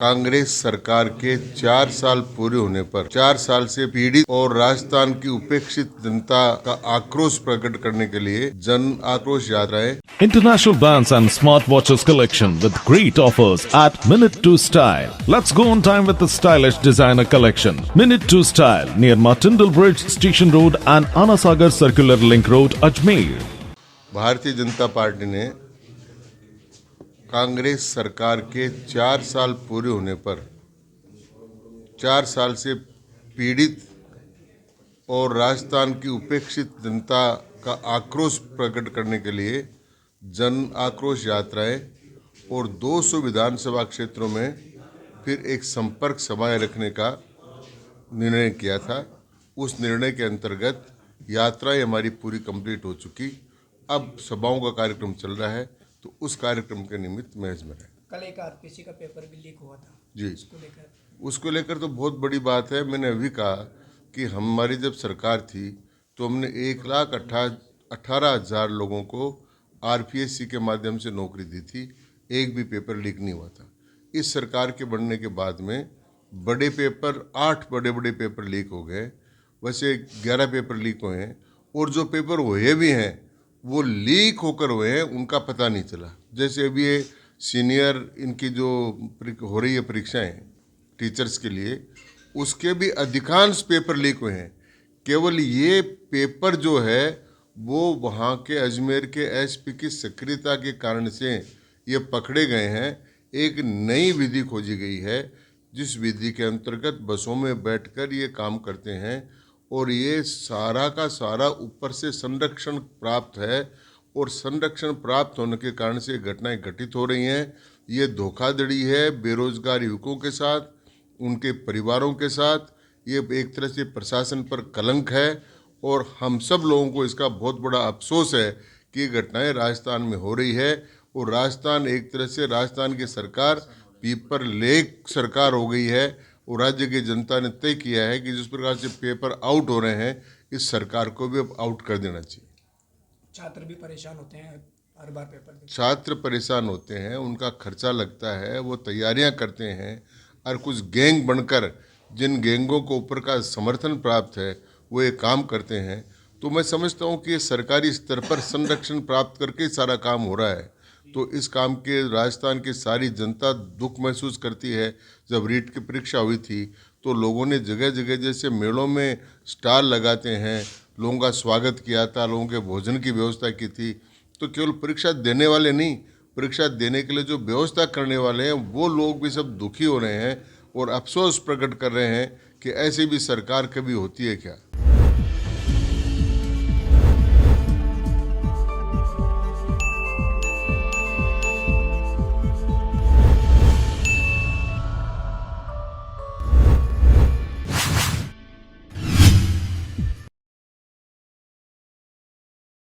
कांग्रेस सरकार के 4 साल पूरे होने पर 4 साल से पीड़ित और राजस्थान की उपेक्षित जनता का आक्रोश प्रकट करने के लिए जन आक्रोश यात्राएं International bands and smartwatches collection with great offers at Minute 2 Style. Let's go on time with the stylish designer collection. Minute 2 Style near Martindale Bridge, Station Road and Anasagar Circular Link Road, Ajmer. Bharatiya Janata party ने कांग्रेस सरकार के 4 साल पूरे होने पर 4 साल से पीड़ित और राजस्थान की उपेक्षित जनता का आक्रोश प्रकट करने के लिए जन आक्रोश यात्राएं और 200 विधानसभा क्षेत्रों में फिर एक संपर्क सभाएं रखने का निर्णय किया था। उस निर्णय के अंतर्गत यात्राएं हमारी पूरी कंप्लीट हो चुकी। अब सभाओं का कार्यक्रम चल रहा है, तो उस कार्यक्रम के निमित्त मैं अजमेर है। कल एक आरपीसी का पेपर भी लीक हुआ था जी, उसको लेकर तो बहुत बड़ी बात है। मैंने अभी कहा कि हमारी जब सरकार थी तो हमने 1,18,000 लोगों को आरपीएससी के माध्यम से नौकरी दी थी, एक भी पेपर लीक नहीं हुआ था। इस सरकार के बनने के बाद में बड़े पेपर 8 बड़े पेपर लीक हो गए, वैसे 11 पेपर लीक हुए हैं और जो पेपर हुए भी हैं वो लीक होकर हुए हैं, उनका पता नहीं चला। जैसे अभी ये सीनियर इनकी जो हो रही है परीक्षाएं टीचर्स के लिए, उसके भी अधिकांश पेपर लीक हुए हैं। केवल ये पेपर जो है वो वहाँ के अजमेर के एसपी की सक्रियता के कारण से ये पकड़े गए हैं। एक नई विधि खोजी गई है जिस विधि के अंतर्गत बसों में बैठकर ये काम करते हैं और ये सारा का सारा ऊपर से संरक्षण प्राप्त है और संरक्षण प्राप्त होने के कारण से घटनाएं घटित हो रही हैं। ये धोखाधड़ी है बेरोजगार युवकों के साथ, उनके परिवारों के साथ। ये एक तरह से प्रशासन पर कलंक है और हम सब लोगों को इसका बहुत बड़ा अफसोस है कि ये घटनाएं राजस्थान में हो रही है। और राजस्थान एक तरह से राजस्थान की सरकार पेपर लेक सरकार हो गई है और राज्य की जनता ने तय किया है कि जिस प्रकार से पेपर आउट हो रहे हैं, इस सरकार को भी अब आउट कर देना चाहिए। छात्र भी परेशान होते हैं हर बार पेपर। छात्र परेशान होते हैं, उनका खर्चा लगता है, वो तैयारियां करते हैं और कुछ गैंग बनकर जिन गैंगों को ऊपर का समर्थन प्राप्त है वो ये काम करते हैं। तो मैं समझता हूँ कि ये सरकारी स्तर पर संरक्षण प्राप्त करके सारा काम हो रहा है। तो इस काम के राजस्थान की सारी जनता दुख महसूस करती है। जब रीट की परीक्षा हुई थी तो लोगों ने जगह जगह जैसे मेलों में स्टॉल लगाते हैं, लोगों का स्वागत किया था, लोगों के भोजन की व्यवस्था की थी। तो केवल परीक्षा देने वाले नहीं, परीक्षा देने के लिए जो व्यवस्था करने वाले हैं वो लोग भी सब दुखी हो रहे हैं और अफसोस प्रकट कर रहे हैं कि ऐसी भी सरकार कभी होती है क्या।